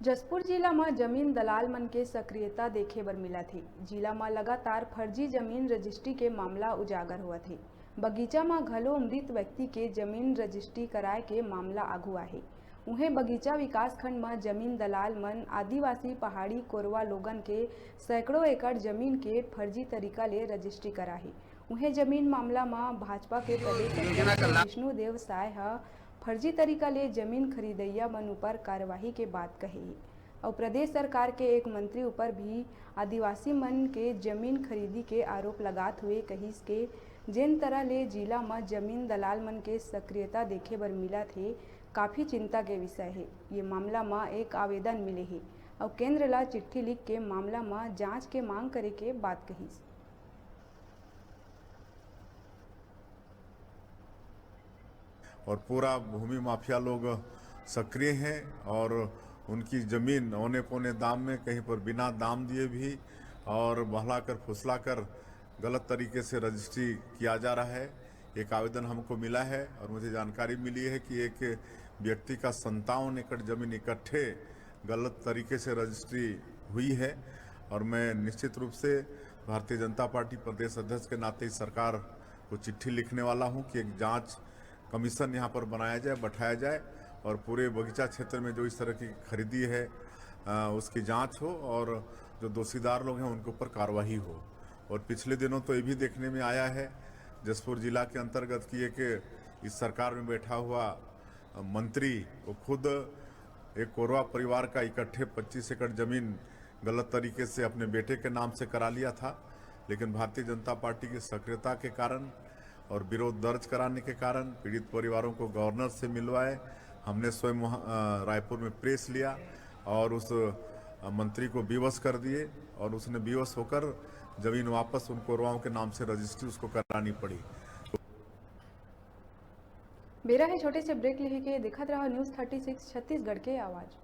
जसपुर जिला में जमीन दलाल मन के सक्रियता देखे बर मिला थे। जिला में लगातार फर्जी जमीन रजिस्ट्री के मामला उजागर हुआ थे। बगीचा में घलो मृत व्यक्ति के जमीन रजिस्ट्री कराए के मामला आगू आहे। उन्हें बगीचा विकास खंड में जमीन दलाल मन आदिवासी पहाड़ी कोरवा लोगन के सैकड़ों एकड़ जमीन के फर्जी तरीका ले रजिस्ट्री कराहे। उन्हें जमीन मामला में भाजपा के प्रदेश अध्यक्ष विष्णुदेव साय फर्जी तरीका ले जमीन खरीदैया मन ऊपर कार्यवाही के बात कही और प्रदेश सरकार के एक मंत्री ऊपर भी आदिवासी मन के जमीन खरीदी के आरोप लगात हुए कहिस के जेन तरह ले जिला में जमीन दलाल मन के सक्रियता देखे बर मिला थे, काफ़ी चिंता के विषय है। ये मामला में एक आवेदन मिले है और केंद्र ला चिट्ठी लिख के मामला में जांच के मांग करे के बात कहिस। और पूरा भूमि माफिया लोग सक्रिय हैं और उनकी ज़मीन औने पौने दाम में, कहीं पर बिना दाम दिए भी और बहलाकर फुसलाकर गलत तरीके से रजिस्ट्री किया जा रहा है। एक आवेदन हमको मिला है और मुझे जानकारी मिली है कि एक व्यक्ति का 57 एकड़ ज़मीन इकट्ठे गलत तरीके से रजिस्ट्री हुई है और मैं निश्चित रूप से भारतीय जनता पार्टी प्रदेश अध्यक्ष के नाते इस सरकार को चिट्ठी लिखने वाला हूं कि एक जांच कमीशन यहाँ पर बनाया जाए, बैठाया जाए और पूरे बगीचा क्षेत्र में जो इस तरह की खरीदी है उसकी जांच हो और जो दोषीदार लोग हैं उनके ऊपर कार्रवाई हो। और पिछले दिनों तो ये भी देखने में आया है जसपुर जिला के अंतर्गत कि एक इस सरकार में बैठा हुआ मंत्री वो खुद एक कोरवा परिवार का इकट्ठे 25 एकड़ जमीन गलत तरीके से अपने बेटे के नाम से करा लिया था, लेकिन भारतीय जनता पार्टी की सक्रियता के कारण और विरोध दर्ज कराने के कारण पीड़ित परिवारों को गवर्नर से मिलवाए। हमने स्वयं रायपुर में प्रेस लिया और उस मंत्री को विवश कर दिए और उसने विवश होकर जमीन वापस उन कोरवाओं के नाम से रजिस्ट्री उसको करानी पड़ी। मेरा है छोटे से ब्रेक लेके दिखत रहा न्यूज़ 36 छत्तीसगढ़ के आवाज़।